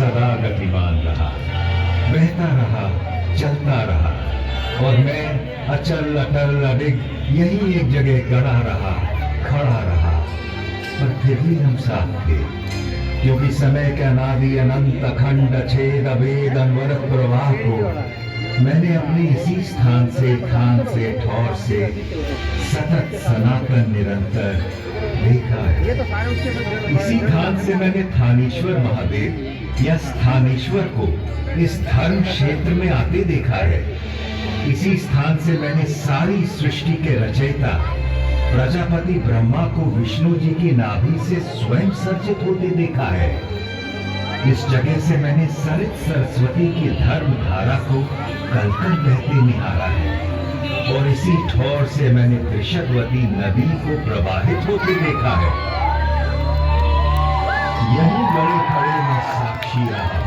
सदा गतिमान रहा, बहता रहा, चलता रहा, और मैं अचल अटल अडिग यही एक जगह गड़ा रहा, खड़ा रहा। पर फिर भी हम साथ थे, क्योंकि समय के अनादि अनंत अखंड छेद अभेद अनवरत प्रवाह को मैंने अपने इसी स्थान से, थान से, ठौर से सतत सनातन निरंतर देखा है। इसी थान से मैंने थानेश्वर महादेव या स्थानेश्वर को इस धर्म क्षेत्र में आते देखा है। इसी स्थान से मैंने सारी सृष्टि के रचयिता प्रजापति ब्रह्मा को विष्णु जी की नाभि से स्वयं सर्जित होते देखा है। इस जगह से मैंने सरित सरस्वती की धर्म धारा को कलकल बहते निहारा है, और इसी ठौर से मैंने त्रिशतवती नदी को प्रवाहित होते देखा है। यही बड़े खड़े मैं साक्षी रहा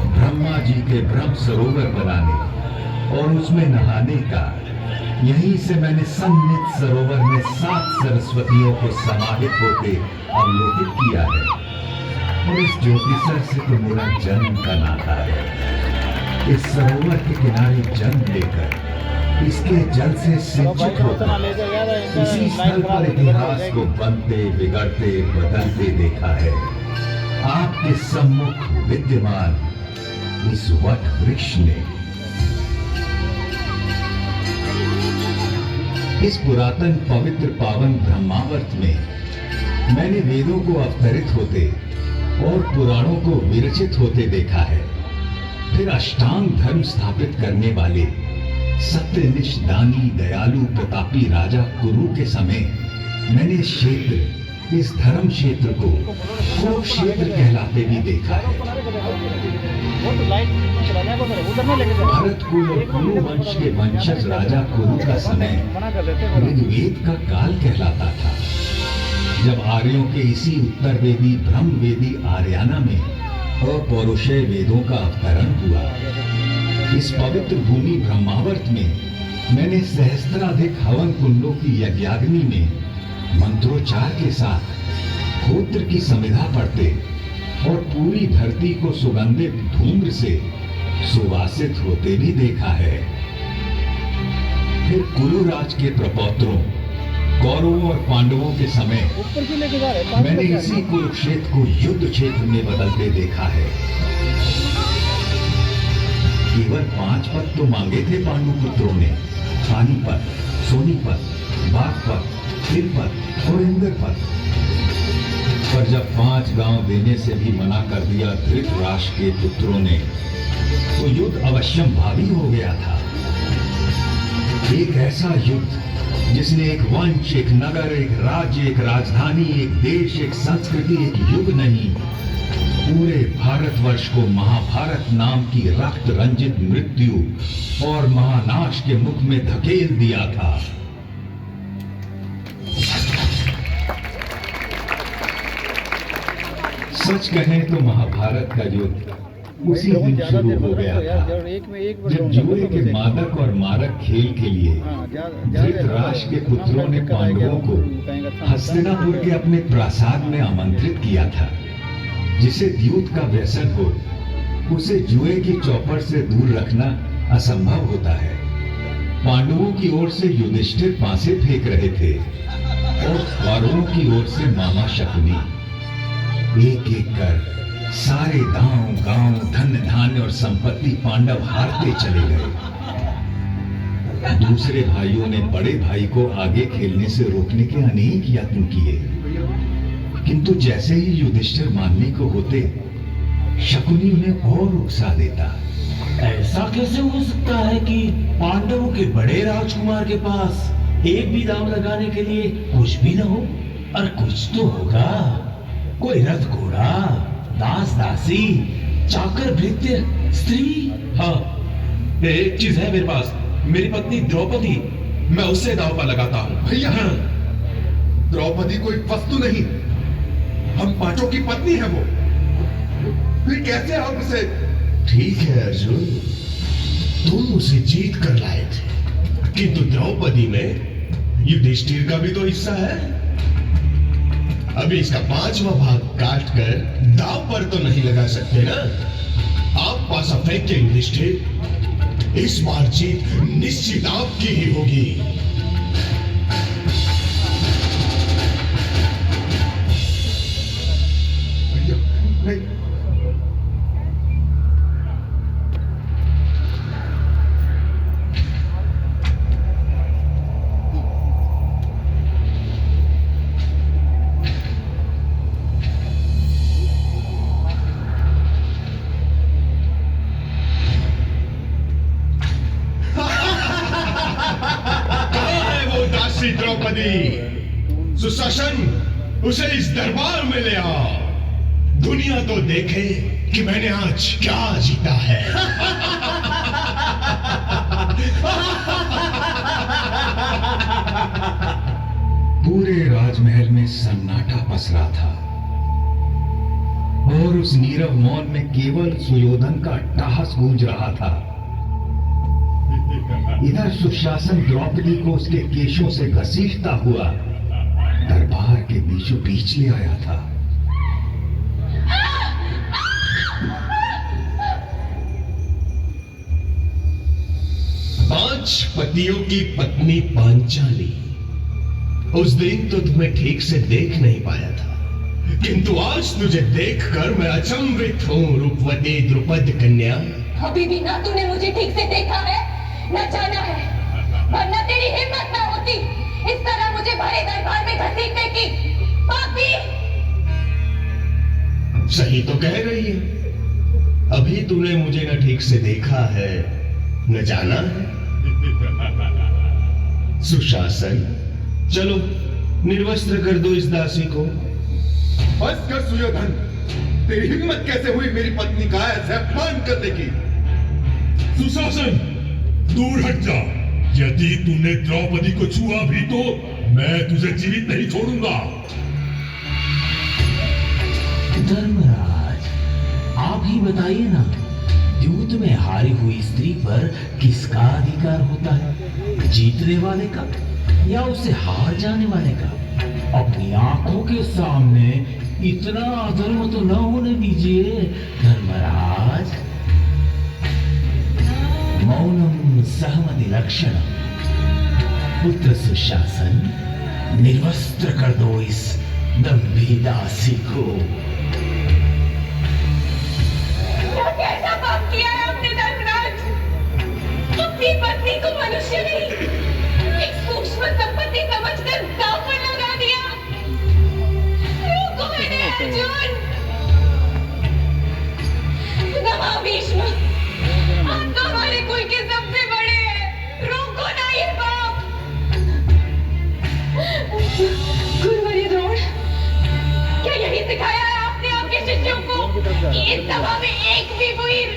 ब्रह्मा जी के ब्रह्म सरोवर बनाने और उसमें नहाने का। यहीं से मैंने सन्निध सरोवर में 7 सरस्वतियों को समाहित होते अवलोकित किया है, और इस ज्योतिषर से तो मेरा जन्म का नाता है। इस सरोवर के किनारे जन्म लेकर इसके जल से सिंचित होकर इसी स्थल पर इतिहास को बनते बिगड़ते बदलते देखा है। आपके सम्मुख विद्यमान इस वट वृक्ष ने। इस पुरातन पवित्र पावन ब्रह्मावर्त में मैंने वेदों को अवतरित होते और पुराणों को विरचित होते देखा है। फिर अष्टांग धर्म स्थापित करने वाले सत्यनिष्ठ दानी दयालु प्रतापी राजा कुरु के समय मैंने इस क्षेत्र, इस धर्म क्षेत्र को कुरुक्षेत्र कहलाते भी देखा है। भरत कुल और कुरु वंश के वंशज राजा कुरु का समय ऋग्वेद का काल कहलाता था, जब आर्यों के इसी उत्तरवेदी ब्रह्मवेदी आर्याना में अपौरुषेय वेदों का अवतरण हुआ। इस पवित्र भूमि ब्रह्मावर्त में मैंने सहस्त्राधिक हवन कुंडों की यज्ञाग्नि में मंत्रोच्चार के साथ होत्र की समिधा पढ़ते और पूरी धरती को सुगंधित धूम्र से सुवासित होते भी देखा है। फिर कुरुराज के प्रपौत्रों कौरवों और पांडवों के समय मैंने इसी कुरुक्षेत्र को युद्ध क्षेत्र में बदलते देखा है। केवल 5 पद तो मांगे थे पांडु पुत्रों ने, पानीपत, सोनीपत, बागपत, तिलपत और इंद्रपत। पर जब 5 गांव देने से भी मना कर दिया धृतराष्ट्र के पुत्रों ने, तो युद्ध अवश्यम भावी हो गया था। एक ऐसा युद्ध जिसने एक वंश, एक नगर, एक राज्य, एक राजधानी, एक देश, एक संस्कृति, एक युग नहीं, पूरे भारतवर्ष को महाभारत नाम की रक्त रंजित मृत्यु और महानाश के मुख में धकेल दिया था। सच कहें तो महाभारत का युद्ध उसी दिन शुरू हो गया था, जब जुए के मादक और मारक खेल के लिए धृतराष्ट्र के पुत्रों ने पांडवों को हस्तिनापुर के अपने प्रासाद में आमंत्रित किया था। जिसे द्यूत का व्यसन हो, उसे जुए की चौपट से दूर रखना असंभव होता है। पांडवों की ओर से युधिष्ठिर पासे फेंक रहे थे और कौरवों की ओर से मामा शकुनी। एक एक कर सारे गांव धन धान्य और संपत्ति पांडव हारते चले गए। दूसरे भाइयों ने बड़े भाई को आगे खेलने से रोकने के अनेक यत्न किए, किंतु जैसे ही युधिष्ठिर मानने को होते, शकुनी उन्हें और उकसा देता। ऐसा कैसे हो सकता है कि पांडवों के बड़े राजकुमार के पास एक भी दांव लगाने के लिए कुछ भी न हो? और कुछ तो होगा, कोई रथ घोड़ा, दास दासी, चाकर भृत्य, स्त्री। हाँ, एक चीज है मेरे पास, मेरी पत्नी द्रौपदी, मैं उससे दांव पर लगाता हूँ। भैया, द्रौपदी कोई वस्तु नहीं, हम पांचों की पत्नी है वो। फिर कैसे हम उसे? ठीक है अर्जुन, तुम उसे जीत कर लाए थे, किंतु द्रौपदी में युधिष्ठिर का भी तो हिस्सा है। अभी इसका 5वां भाग काट कर दाव पर तो नहीं लगा सकते ना। आप पासा फेंक के युधिष्ठिर, इस बार जीत निश्चित आपकी ही होगी। भैया नहीं, द्रौपदी, सुशासन, उसे इस दरबार में ले आओ। दुनिया तो देखे कि मैंने आज क्या जीता है। पूरे राजमहल में सन्नाटा पसरा था और उस नीरव मौन में केवल सुयोधन का अट्टहास गूंज रहा था। इधर सुशासन द्रौपदी को उसके केशों से घसीटता हुआ दरबार के बीचों बीच ले आया था। पांच पतियों की पत्नी पांचाली, उस दिन तो तुम्हें ठीक से देख नहीं पाया था, किंतु आज तुझे देखकर मैं अचंभित हूँ रूपवती द्रुपद कन्या। अभी भी ना तूने मुझे ठीक से देखा है, न जाना है, वरना तेरी हिम्मत ना होती इस तरह मुझे भरे दरबार में घसीटने की। पापी! सही तो कह रही है। अभी तूने मुझे न ठीक से देखा है, न जाना है। सुशासन, चलो निर्वस्त्र कर दो इस दासी को। बस कर सुयोधन, तेरी हिम्मत कैसे हुई मेरी पत्नी का ऐसे अपमान करने की? सुशासन, दूर हट जा। यदि तूने द्रौपदी को छुआ भी तो मैं तुझे जीवित नहीं छोड़ूंगा। धर्मराज, आप ही बताइए ना, युद्ध में हारी हुई स्त्री पर किसका अधिकार होता है, जीतने वाले का या उसे हार जाने वाले का? अपनी आंखों के सामने इतना अधर्म तो न होने दीजिए धर्मराज। मौनम सहमति लक्षण। पुत्र सुशासन, निर्वस्त्र कर दो इस दंभी दासी को। कैसा पाप किया है आपने धर्मराज? अपनी पत्नी को मनुष्य नहीं, एक सूक्ष्म संपत्ति समझकर दांव पर लगा दिया। रोको मैंने अर्जुन, नमः भीष्म, आप तो हमारे कुल के सबसे बड़े हैं, रोको ना ये पाप। गुरुवर्य द्रोण, क्या यही सिखाया है आपने आपके शिष्यों को कि इस सभा में एक भी वीर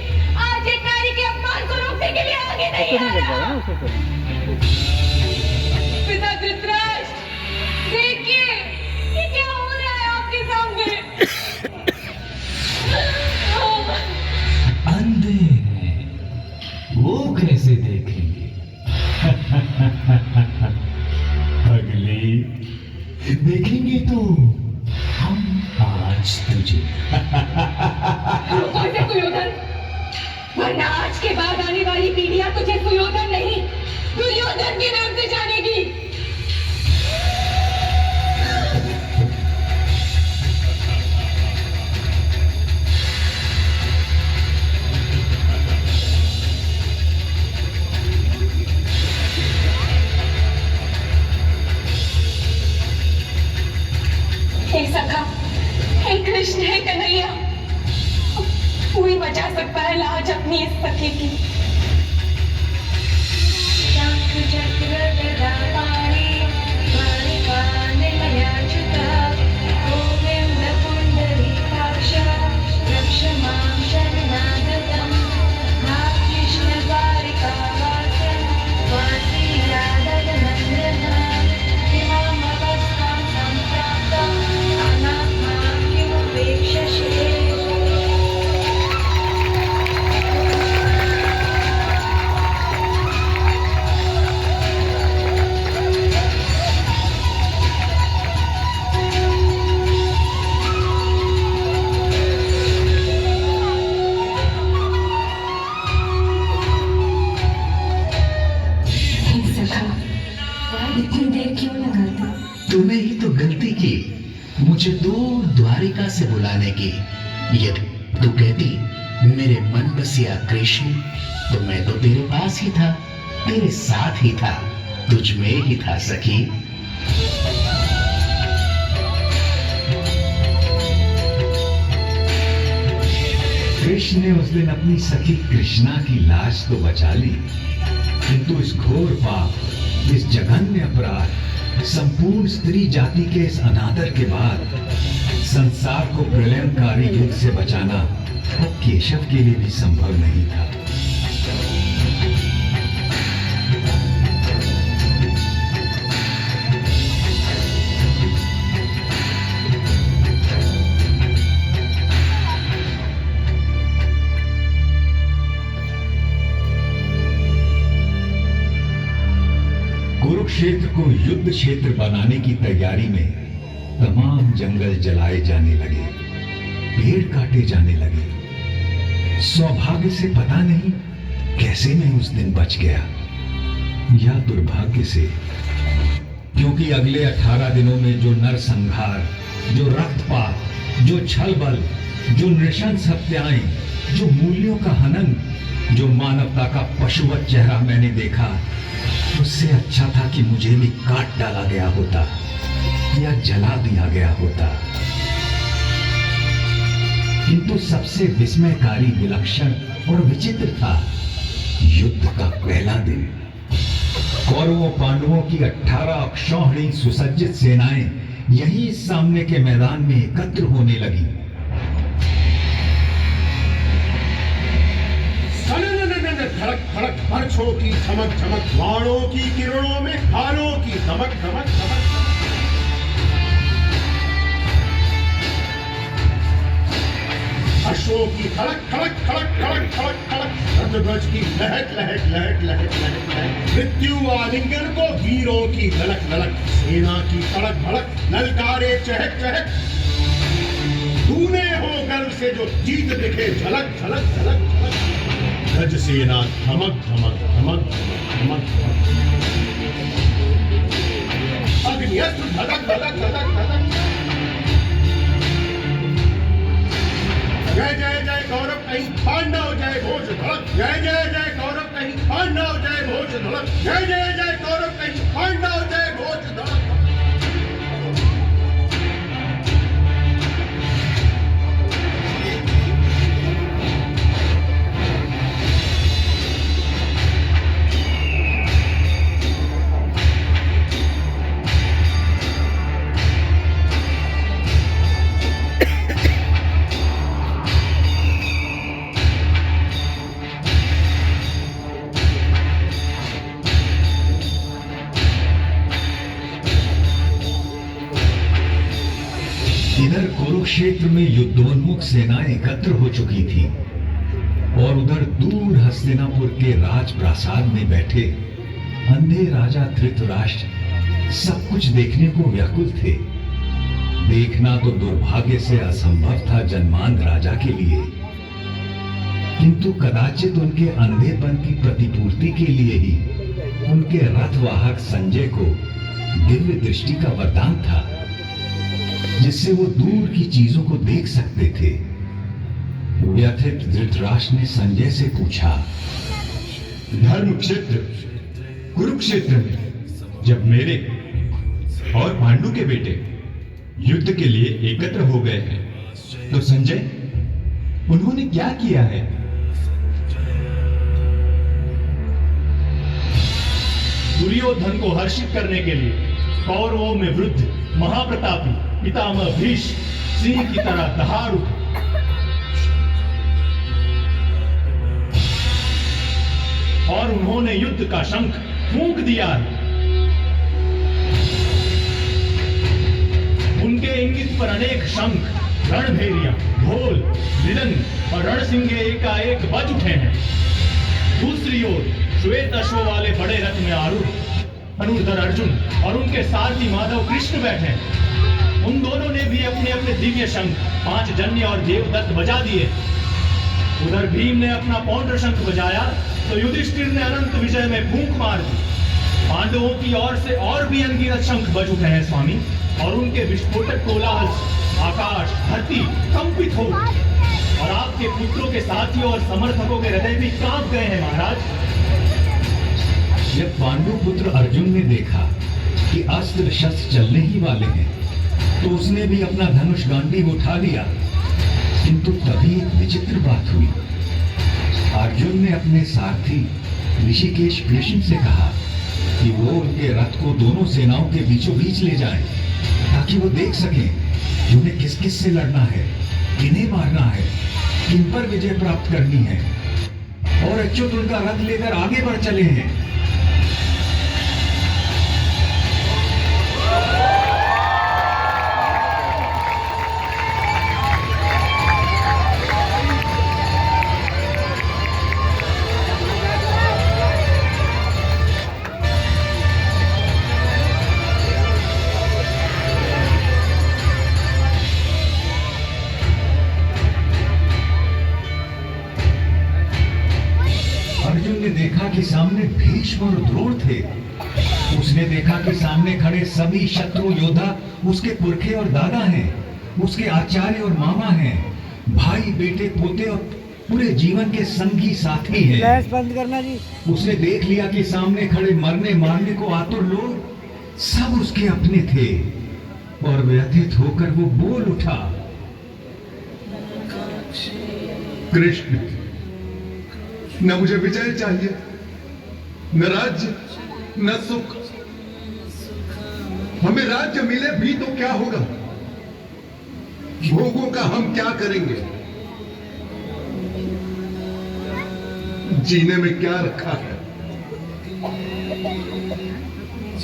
आज एक नारी के अपमान को रोकने के लिए आगे नहीं आया? पिता धृतराष्ट्र, देखिए ये क्या हो रहा है आपके सामने। अंधे हैं, वो कैसे देखेंगे? अगली देखेंगे तो हम आज तुझे। रुको इसे सुयोधन, वरना आज के बाद आने वाली पीढ़ियां तुझे सुयोधन नहीं दुर्योधन के नाम से जानेगी। हे सखा, हे कृष्ण, हे कन्हैया, कोई बचा सकता है लाज अपनी इस सखी की। शंख चक्र गदा पाणी, माणिका निलयाच्युता, गोविंद पुंडरीकाक्ष, रक्ष मां शरणागतम्। हा कृष्ण द्वारिकावासं, वासी यादव नन्दन, किमामवस्थां सम्प्राप्तं, अनाथां किमुपेक्षसे। यदि तू कहती मेरे मन बसिया कृष्ण, तो मैं तो तेरे पास ही था, तेरे साथ ही था, तुझ में ही था सखी। कृष्ण ने उस दिन अपनी सखी कृष्णा की लाश तो बचा ली, किंतु इस घोर पाप, इस जघन्य अपराध, संपूर्ण स्त्री जाति के इस अनादर के बाद संसार को प्रलयंकारी युद्ध से बचाना अब केशव के लिए भी संभव नहीं था। कुरुक्षेत्र को युद्ध क्षेत्र बनाने की तैयारी में तमाम जंगल जलाए जाने लगे, पेड़ काटे जाने लगे। सौभाग्य से पता नहीं कैसे मैं उस दिन बच गया, या दुर्भाग्य से, क्योंकि अगले 18 दिनों में जो नरसंहार, जो रक्तपात, जो छलबल, जो नृशंस हत्याएं, जो मूल्यों का हनन, जो मानवता का पशुवत चेहरा मैंने देखा, उससे अच्छा था कि मुझे भी काट डाला गया होता या जला दिया गया होता। किंतु सबसे विस्मयकारी, विलक्षण और विचित्र था युद्ध का पहला दिन। कौरवों पांडवों की 18 अक्षौहिणी सुसज्जित सेनाएं यहीं सामने के मैदान में एकत्र होने लगी। धड़क धड़क बरछों की चमक चमक, बाणों की किरणों में भालों की धमक धमक धमक। अश्वों की खड़क खड़क खड़क खड़क खड़क खड़क, रथध्वज की लहट लहट लहट लहट लहट लहट, मृत्यु आलिंगन को वीरों की ललक ललक, सेना की तड़क भड़क, ललकारे चहक चहक, तूने हो गर्व से जो जीत दिखे झलक झलक झलक झलक, गज सेना धमक धमक धमक धमक धमक, अग्नियस्त्र धधक धधक धधक धधक। जय जय जय गौरव कहीं पांडव जय घोष धड़क, जय जय जय गौरव कहीं पांडव जय घोष धड़क, जय जय जय गौरव कहीं पांडव जय घोष धड़क। इधर कुरुक्षेत्र में युद्धोन्मुख सेनाएं एकत्र हो चुकी थी और उधर दूर हस्तिनापुर के राजप्रासाद में बैठे अंधे राजा धृतराष्ट्र सब कुछ देखने को व्याकुल थे। देखना तो दुर्भाग्य से असंभव था जन्मांध राजा के लिए, किंतु कदाचित उनके अंधेपन की प्रतिपूर्ति के लिए ही उनके रथवाहक संजय को दिव्य दृष्टि का वरदान था, जिससे वो दूर की चीजों को देख सकते थे। व्यथित धृतराष्ट्र ने संजय से पूछा, धर्म क्षेत्र कुरुक्षेत्र में जब मेरे और पांडु के बेटे युद्ध के लिए एकत्र हो गए हैं, तो संजय उन्होंने क्या किया है? दुर्योधन को हर्षित करने के लिए कौरवों में वृद्ध महाप्रतापी पितामह भीष्म सिंह की तरह दहाड़ उठे और उन्होंने युद्ध का शंख फूंक दिया है। उनके इंगित पर अनेक शंख, रणभेरियां, ढोल, मृदंग और रणसिंगे एकाएक बज उठे हैं। दूसरी ओर श्वेत अश्वों वाले बड़े रथ में आरूढ़ धनुर्धर अर्जुन और उनके सारथी माधव कृष्ण बैठे हैं। उन दोनों ने भी अपने अपने दिव्य शंख पांचजन्य और देवदत्त बजा दिए। उधर भीम ने अपना पौंड्र शंख बजाया तो युधिष्ठिर ने अनंत विजय में फूंक मार दी। पांडवों की ओर से और भी अनगिनत शंख बज उठे हैं स्वामी, और उनके विस्फोटक कोलाहल से आकाश धरती कंपित हो। आपके पुत्रों के साथियों और समर्थकों के हृदय भी कांप गए हैं महाराज। जब पांडु पुत्र अर्जुन ने देखा कि अस्त्र शस्त्र चलने ही वाले हैं, तो उसने भी अपना धनुष गांडीव उठा लिया। किंतु तभी एक विचित्र बात हुई। अर्जुन ने अपने सारथी ऋषिकेश कृष्ण से कहा कि वो उनके रथ को दोनों सेनाओं के बीचों बीच ले जाएं, ताकि वो देख सकें कि उन्हें किस किस से लड़ना है, किन्हें मारना है, किन पर विजय प्राप्त करनी है। और अच्युत उनका रथ लेकर आगे बढ़ चले हैं। देखा कि सामने भीष्म और द्रोण थे। उसने देखा कि सामने खड़े सभी शत्रु योद्धा उसके पुरखे और दादा हैं, उसके आचार्य और मामा हैं, भाई बेटे पोते और पूरे जीवन के संगी साथी हैं। फ्लैश बंद करना जी। उसने देख लिया कि सामने खड़े मरने मारने को आतुर लोग सब उसके अपने थे, और व्यथित होकर वो बोल उठा, कृष्ण, न मुझे विजय चाहिए, न राज्य, न सुख। हमें राज्य मिले भी तो क्या होगा? भोगों का हम क्या करेंगे? जीने में क्या रखा है?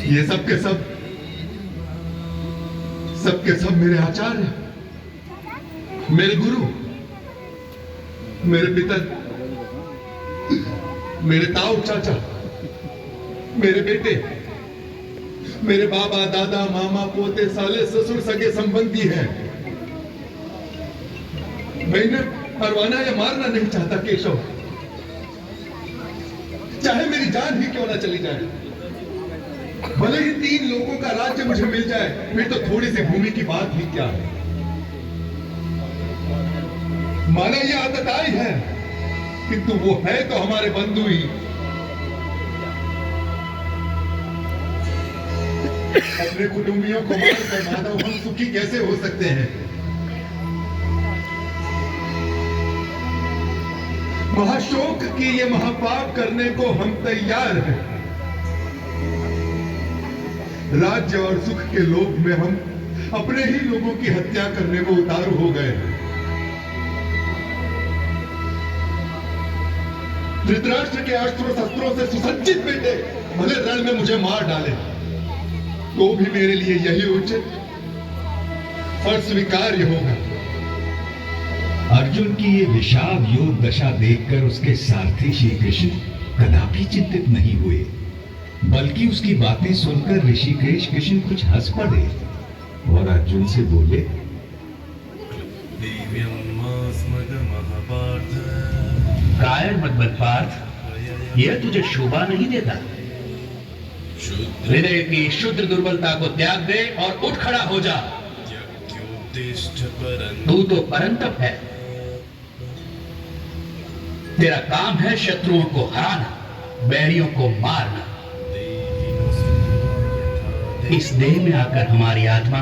ये सब के सब मेरे आचार्य, मेरे गुरु, मेरे पिता, मेरे ताऊ चाचा, मेरे बेटे, मेरे बाबा दादा मामा पोते साले ससुर सगे संबंधी हैं। मैं इन्हें मरवाना या मारना नहीं चाहता केशव, चाहे मेरी जान ही क्यों ना चली जाए। भले ही 3 लोगों का राज्य मुझे मिल जाए, फिर तो थोड़ी सी भूमि की बात ही क्या है। माना यह आदत आई है, किंतु वो है तो हमारे बंधु ही। अपने कुटुंबियों को मारकर माधव हम सुखी कैसे हो सकते हैं? महाशोक की ये महापाप करने को हम तैयार हैं। राज्य और सुख के लोभ में हम अपने ही लोगों की हत्या करने को उतारू हो गए हैं। धृतराष्ट्र के अस्त्र शस्त्रों से सुसज्जित बेटे भले रण में मुझे मार डाले, तो भी मेरे लिए यही उचित और स्वीकार्य होगा। अर्जुन की ये विषाद योग दशा देखकर उसके सारथी श्री कृष्ण कदापि चिंतित नहीं हुए, बल्कि उसकी बातें सुनकर ऋषिकेश कृष्ण कुछ हंस पड़े और अर्जुन से बोले, कायर मत बन पार्थ, यह तुझे शोभा नहीं देता। हृदय की शुद्ध दुर्बलता को त्याग दे और उठ खड़ा हो जा। तू तो परंतप है, तेरा काम है शत्रुओं को हराना, बैरियों को मारना। इस देह में आकर हमारी आत्मा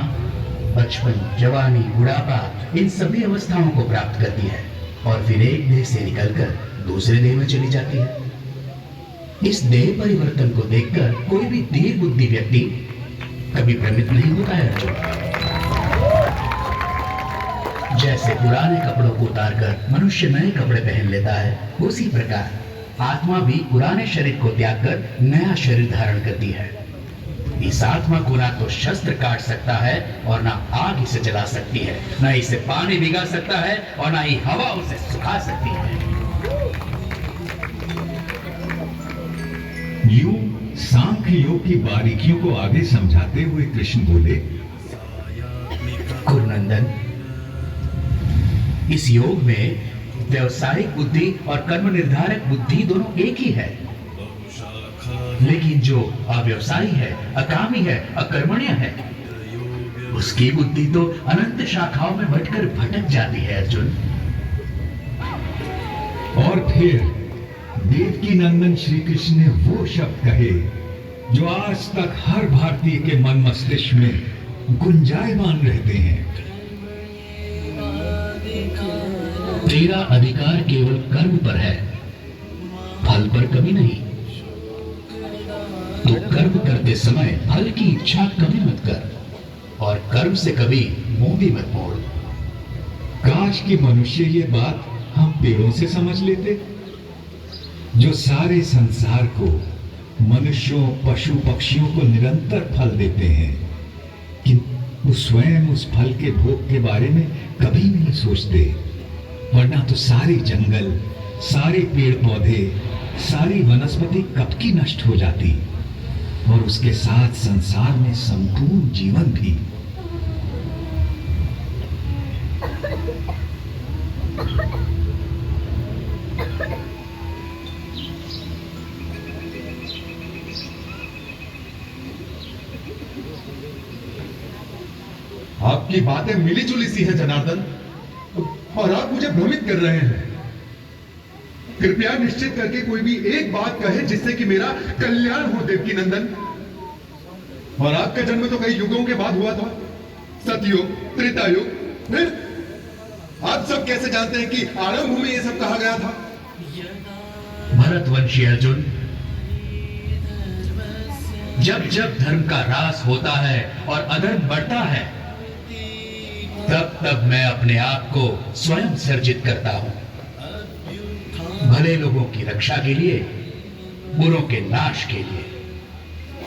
बचपन, जवानी, बुढ़ापा इन सभी अवस्थाओं को प्राप्त करती है और फिर एक देह से निकलकर दूसरे देह में चली जाती है। इस देह परिवर्तन को देखकर कोई भी धीर बुद्धि व्यक्ति कभी भ्रमित नहीं होता है अर्जुन। जैसे पुराने कपड़ों को उतारकर मनुष्य नए कपड़े पहन लेता है, उसी प्रकार आत्मा भी पुराने शरीर को त्याग कर नया शरीर धारण करती है। इस आत्मा को ना तो शस्त्र काट सकता है और ना आग इसे जला सकती है, ना इसे पानी भिगा सकता है और ना ही हवा उसे सुखा सकती है। यूं सांख्य योग की बारीकियों को आगे समझाते हुए कृष्ण बोले, कुरुनंदन, इस योग में व्यवसायिक बुद्धि और कर्म निर्धारक बुद्धि दोनों एक ही है, लेकिन जो अव्यवसायी है, अकामी है, अकर्मण्य है, उसकी बुद्धि तो अनंत शाखाओं में बंटकर भटक जाती है अर्जुन। फिर देवकी नंदन श्री कृष्ण ने वो शब्द कहे जो आज तक हर भारतीय के मन मस्तिष्क में गुंजायमान रहते हैं। तेरा अधिकार केवल कर्म पर है, फल पर कभी नहीं। तो कर्म करते समय फल की इच्छा कभी मत कर और कर्म से कभी मुंह भी मत मोड़। काश कि मनुष्य ये बात हम पेड़ों से समझ लेते, जो सारे संसार को, मनुष्यों, पशु पक्षियों को निरंतर फल देते हैं, किंतु स्वयं उस फल के भोग के बारे में कभी नहीं सोचते। वरना तो सारे जंगल, सारे पेड़ पौधे, सारी वनस्पति कब की नष्ट हो जाती और उसके साथ संसार में संपूर्ण जीवन भी। आपकी बातें मिली जुली सी है जनार्दन, और आप मुझे भ्रमित कर रहे हैं। कृपया निश्चित करके कोई भी एक बात कहे जिससे कि मेरा कल्याण हो देवकी नंदन। और आपका जन्म तो कई युगों के बाद हुआ था, सतयुग, त्रेता युग। फिर आप सब कैसे जानते हैं कि आरंभ में यह सब कहा गया था? भरतवंशी अर्जुन, जब जब धर्म का ह्रास होता है और अधर्म बढ़ता है, तब तब मैं अपने आप को स्वयं सर्जित करता हूं। भले लोगों की रक्षा के लिए, बुरों के नाश के लिए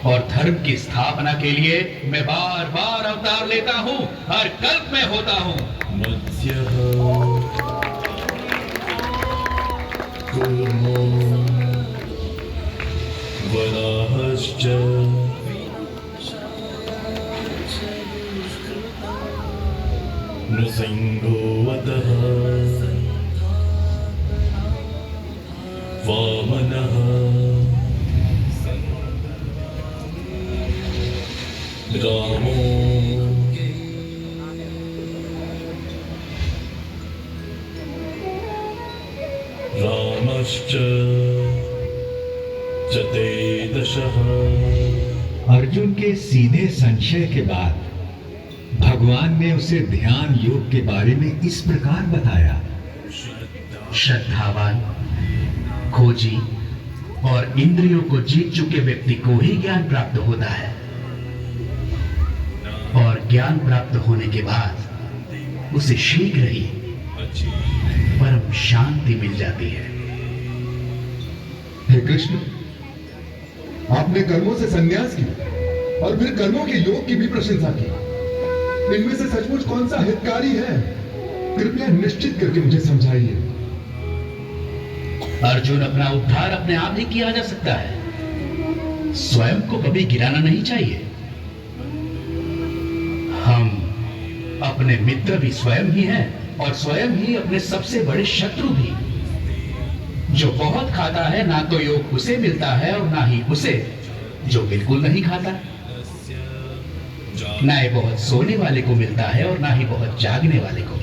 और धर्म की स्थापना के लिए मैं बार बार अवतार लेता हूं, हर कल्प में होता हूं। मत्स्यः कूर्मो वराहश्च नृसिंहो वतः वामनः रामो रामश्च चतुर्दशः। अर्जुन के सीधे संशय के बाद भगवान ने उसे ध्यान योग के बारे में इस प्रकार बताया। श्रद्धावान, खोजी और इंद्रियों को जीत चुके व्यक्ति को ही ज्ञान प्राप्त होता है और ज्ञान प्राप्त होने के बाद उसे शीघ्र ही परम शांति मिल जाती है। हे कृष्ण, आपने कर्मों से संन्यास किया और फिर कर्मों के योग की भी प्रशंसा की। इनमें से सचमुच कौन सा हितकारी है? कृपया निश्चित करके मुझे समझाइए। अर्जुन, अपना उद्धार अपने आप ही किया जा सकता है, स्वयं को कभी गिराना नहीं चाहिए। हम अपने मित्र भी स्वयं ही हैं और स्वयं ही अपने सबसे बड़े शत्रु भी। जो बहुत खाता है, ना तो योग उसे मिलता है और ना ही उसे जो बिल्कुल नहीं खाता। ना ही बहुत सोने वाले को मिलता है और ना ही बहुत जागने वाले को।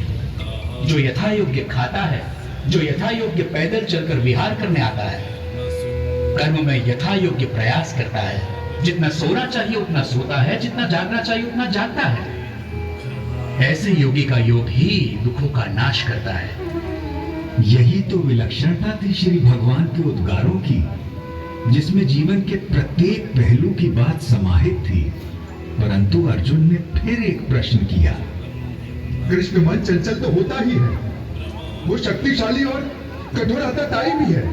जो यथा योग्य खाता है, जो यथा योग्य पैदल चलकर विहार करने आता है, कर्म में यथा योग्य प्रयास करता है, जितना सोना चाहिए उतना सोता है, जितना जागना चाहिए उतना जागता है। ऐसे योगी का योग ही दुखों का नाश करता है। यही तो विलक्षणता थी श्री भगवान के उद्गारों की, जिसमें जीवन के प्रत्येक पहलू की बात समाहित थी। परंतु अर्जुन ने फिर एक प्रश्न किया। कृष्ण, मन चंचल तो होता ही है, वो शक्तिशाली और कठोर आताताई भी है।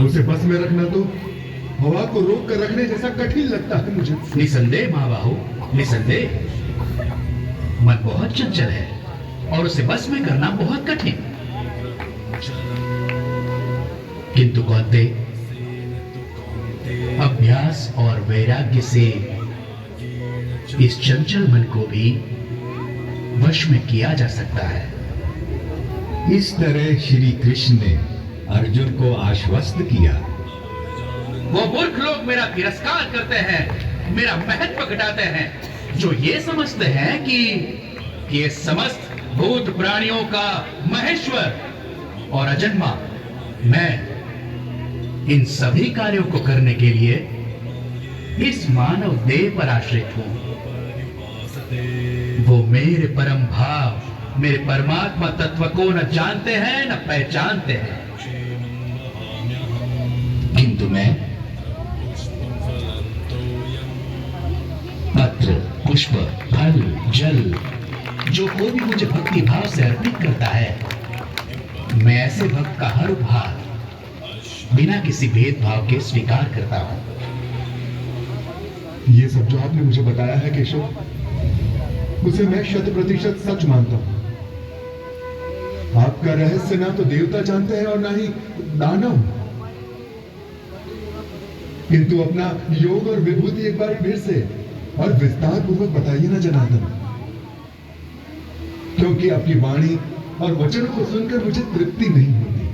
उसे बस में रखना तो हवा को रोक कर रखने जैसा कठिन लगता है मुझे। निसंदेह महाबाहु, निसंदेह मन बहुत चंचल है और उसे बस में करना बहुत कठिन। किंतु कौन्ते, अभ्यास और वैराग्य से इस चंचल मन को भी वश में किया जा सकता है। इस तरह श्री कृष्ण ने अर्जुन को आश्वस्त किया। वो मूर्ख लोग मेरा तिरस्कार करते हैं, मेरा महत्व घटाते हैं, जो ये समझते हैं कि ये समस्त भूत प्राणियों का महेश्वर और अजन्मा, मैं इन सभी कार्यों को करने के लिए इस मानव देह पर आश्रित हूं। वो मेरे परम भाव, मेरे परमात्मा तत्व को न जानते हैं न पहचानते हैं, किंतु मैं पत्र, पुष्प, फल, जल, जो कोई भी मुझे भक्ति भाव से अर्पित करता है, मैं ऐसे भक्त का हर उपहार बिना किसी भेदभाव के स्वीकार करता हूं। ये सब जो आपने मुझे बताया है केशव, उसे मैं 100% सच मानता हूं। आपका रहस्य ना तो देवता जानते हैं और ना ही दानव, किंतु अपना योग और विभूति एक बार फिर से और विस्तार पूर्वक बताइए ना जनार्दन, क्योंकि आपकी वाणी और वचनों को सुनकर मुझे तृप्ति नहीं होती।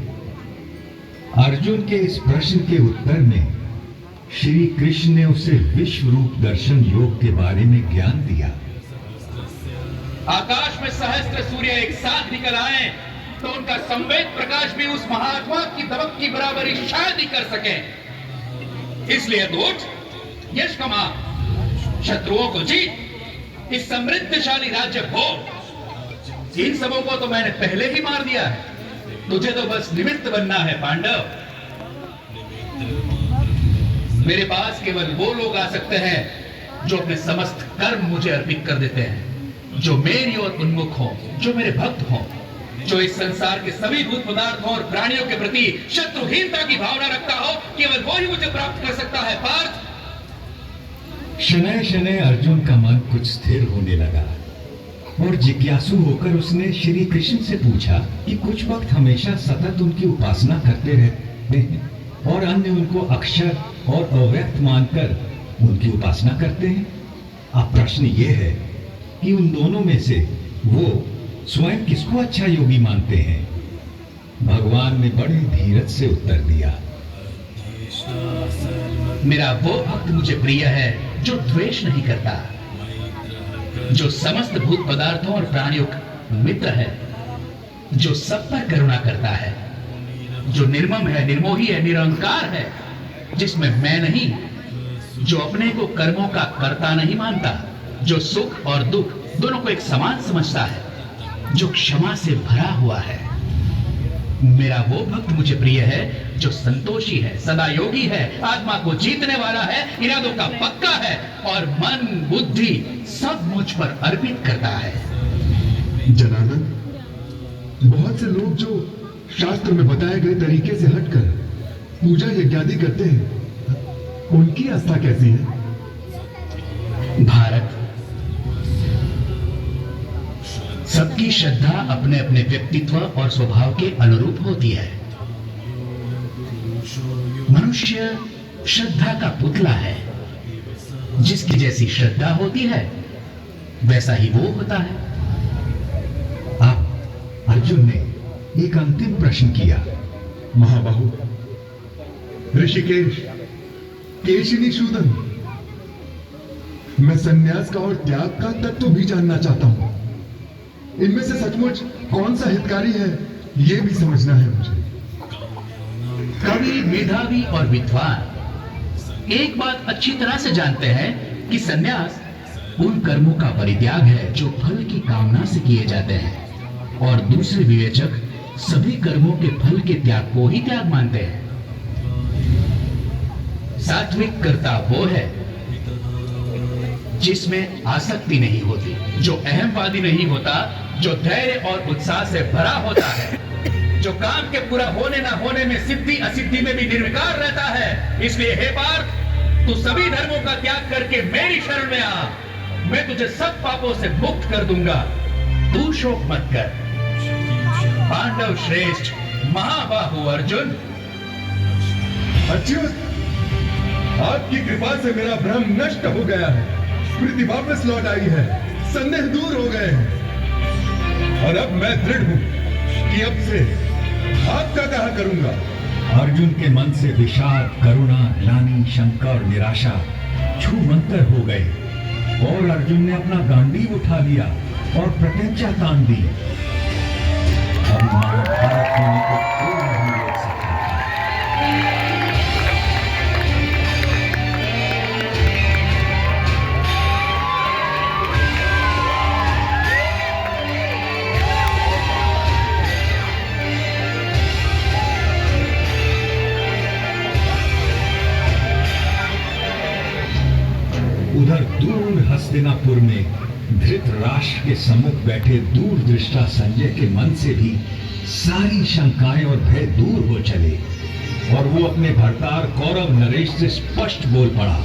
अर्जुन के इस प्रश्न के उत्तर में श्री कृष्ण ने उसे विश्व रूप दर्शन योग के बारे में ज्ञान दिया। आकाश में सहस्त्र सूर्य एक साथ निकल आए तो उनका संवेद प्रकाश भी उस महात्मा की दमक की बराबरी शायद ही कर सके। इसलिए तू उठ, यश कमा, शत्रुओं को जीत, इस समृद्धशाली राज्य भोग। इन सबों को तो मैंने पहले ही मार दिया है, तुझे तो बस निमित्त बनना है पांडव। मेरे पास केवल वो लोग आ सकते हैं जो अपने समस्त कर्म मुझे अर्पित कर देते हैं, जो मेरी ओर उन्मुख हो, जो मेरे भक्त हो, जो इस संसार के सभी भूत पदार्थों और प्राणियों के प्रति शत्रुहीनता की भावना रखता हो, केवल वो ही मुझे प्राप्त कर सकता है पार्थ। शनय शनय अर्जुन का मन कुछ स्थिर होने लगा और जिज्ञासु होकर उसने श्री कृष्ण से पूछा कि कुछ वक्त हमेशा सतत उनकी उपासना करते रहते हैं और अन्य उनको अक्षर और अव्यक्त मानकर उनकी उपासना करते हैं। अब प्रश्न ये है कि उन दोनों में से वो स्वयं किसको अच्छा योगी मानते हैं? भगवान ने बड़े धीरज से उत्तर दिया, मेरा वो भक्त मुझे प्रिय है जो द्वेष नहीं करता, जो समस्त भूत पदार्थों और प्राणियों का मित्र है, जो सब पर करुणा करता है, जो निर्मम है, निर्मोही है, निरंकार है, जिसमें मैं नहीं, जो अपने को कर्मों का कर्ता नहीं मानता, जो सुख और दुख दोनों को एक समान समझता है, जो क्षमा से भरा हुआ है। मेरा वो भक्त मुझे प्रिय है जो संतोषी है, सदा योगी है, आत्मा को जीतने वाला है, इरादों का पक्का है और मन बुद्धि सब मुझ पर अर्पित करता है। जनार्दन, बहुत से लोग जो शास्त्र में बताए गए तरीके से हटकर पूजा यज्ञादि करते हैं, उनकी आस्था कैसी है? भारत, सबकी श्रद्धा अपने अपने व्यक्तित्व और स्वभाव के अनुरूप होती है। मनुष्य श्रद्धा का पुतला है, जिसकी जैसी श्रद्धा होती है वैसा ही वो होता है। अब अर्जुन ने एक अंतिम प्रश्न किया, महाबाहु, ऋषिकेश, केशिनी शूदन, मैं संन्यास का और त्याग का तत्व भी जानना चाहता हूं। इनमें से सचमुच कौन सा हितकारी है, यह भी समझना है मुझे। कवि, मेधावी और विद्वान एक बात अच्छी तरह से जानते हैं कि संन्यास उन कर्मों का परित्याग है जो फल की कामना से किए जाते हैं, और दूसरे विवेचक सभी कर्मों के फल के त्याग को ही त्याग मानते हैं। सात्विक कर्ता वो है जिसमें आसक्ति नहीं होती, जो अहमवादी नहीं होता, जो धैर्य और उत्साह से भरा होता है, जो काम के पूरा होने ना होने में सिद्धि असिद्धि में भी निर्विकार रहता है। इसलिए हे पार्थ, तू सभी धर्मों का त्याग करके मेरी शरण में आ, मैं तुझे सब पापों से मुक्त कर दूंगा। तू शोक मत कर। पांडव श्रेष्ठ महाबाहु अर्जुन, अच्युत, आपकी कृपा से मेरा भ्रम नष्ट हो गया है, स्मृति वापस लौट आई है, संदेह दूर हो गए हैं, और अब मैं दृढ़ हूं कि अब से आपका कहा करूंगा। अर्जुन के मन से विषाद, करुणा, ग्लानि, शंका और निराशा छूमंतर हो गए और अर्जुन ने अपना गांडीव उठा लिया और प्रत्यंचा तान दी। अब महाभारत होने को विशालकाय हस्तिनापुर में धृतराष्ट्र के सम्मुख बैठे दूरदृष्टा संजय के मन से भी सारी शंकाएं और भय दूर हो चले और वो अपने भरतार कौरव नरेश से स्पष्ट बोल पड़ा।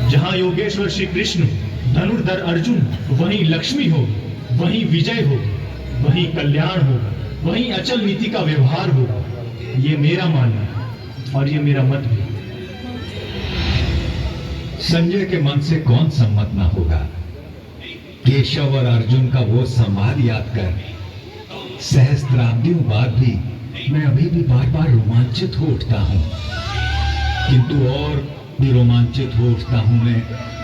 जहां योगेश्वर श्री कृष्ण, धनुर्धर अर्जुन, वहीं लक्ष्मी हो, वहीं विजय हो, वहीं कल्याण हो, वहीं अचल नीति का व्यवहार हो। ये मेरा मानना है और ये मेरा मत भी। संजय के मन से कौन सम्मत ना होगा। केशव और अर्जुन का वो संवाद याद कर सहस्त्राब्दियों बाद भी मैं अभी भी बार बार रोमांचित हो उठता हूं, किंतु और भी रोमांचित हो उठता हूं मैं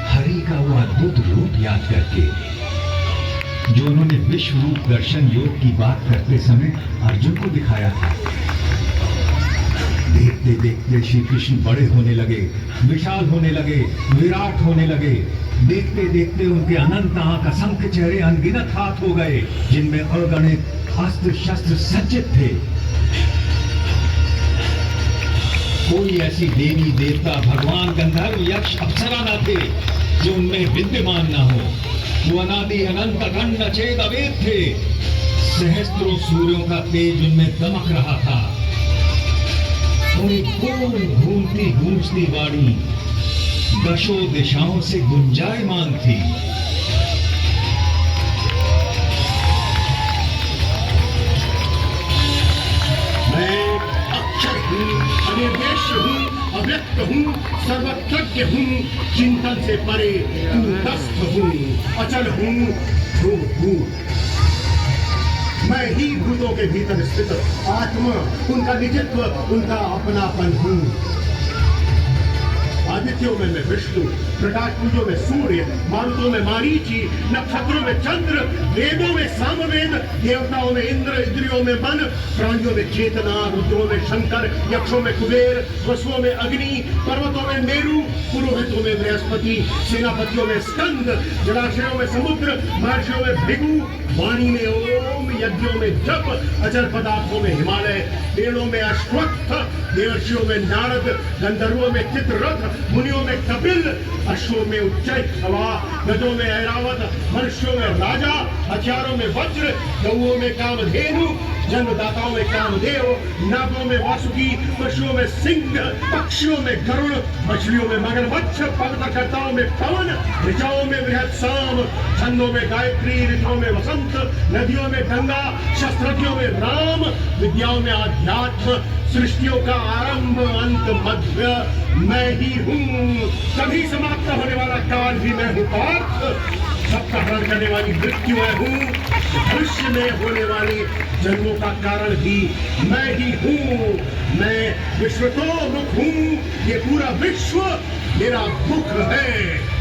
हरि का वो अद्भुत रूप याद करके, जो उन्होंने विश्व रूप दर्शन योग की बात करते समय अर्जुन को दिखाया था। देखते देखते श्री कृष्ण बड़े होने लगे, विशाल होने लगे, विराट होने लगे। देखते देखते उनके अनंत आंख, असंख्य चेहरे, अनगिनत हाथ हो गए जिनमें अगणित अस्त्र शस्त्र सज्जित थे। कोई ऐसी देवी देवता, भगवान, गंधर्व, यक्ष, अप्सरा न थे जो उनमें विद्यमान ना हो। वो अनादि अनंत अखंड अचेत अवेद थे। सहस्त्रों सूर्यों का तेज उनमें दमक रहा था और एक घूमती गूंजती वाणी दशों दिशाओं से गुंजायमान थी। मैं अक्षर हूँ, अनिर्देश्य हूँ, अव्यक्त हूँ, सर्वज्ञ हूँ, चिंतन से परे दूरस्थ हूँ, अचल हूँ, ध्रुव हूँ। मैं ही भूतों के भीतर स्थित आत्मा, उनका निजत्व, उनका अपनापन हूँ। आदित्यों में मैं विष्णु, प्रकाशपुंजों में सूर्य, मारुतों में मारीची, नक्षत्रों में चंद्र, वेदों में सामवेद, देवताओं में इंद्र, इंद्रियों में मन, प्राणियों में चेतना, रुद्रों में शंकर, यक्षों में कुबेर, वसुओं में अग्नि, पर्वतों में मेरु, पुरोहितों में बृहस्पति, सेनापतियों में स्कंद, जलाशयों में समुद्र, महर्षियों में भृगु, वाणी में ओम, यज्ञों में जप, अचल पदार्थों में हिमालय, पेड़ों में अश्वत्थ, देवर्षियों में नारद, गंधर्वों में चित्ररथ, मुनियों में कपिल, अश्वों में उच्चैःछवा, गजों में ऐरावत, मनुष्यों में राजा, हथियारों में वज्र, गौओं में कामधेनु, जन्मदाताओं में कामदेव, नागों में वासुकी, पशुओं में सिंह, पक्षियों में गरुड़, मछलियों में मगरमच्छ, पवित्रकर्ताओं में पवन, ऋचाओं में बृहत साम, छंदों में गायत्री, ऋतुओं में वसंत, नदियों में गंगा, शस्त्रज्ञों में राम, विद्याओं में आध्यात्म, सृष्टियों का आरंभ, अंत, मध्य मैं ही हूँ। कभी समाप्त होने वाला काल भी मैं हूँ पार्थ। सबका हरण करने वाली मृत्यु मैं हूँ। भविष्य में होने वाली जन्मों का कारण भी मैं ही हूँ। मैं विश्व तो मुख हूँ। ये पूरा विश्व मेरा मुख है।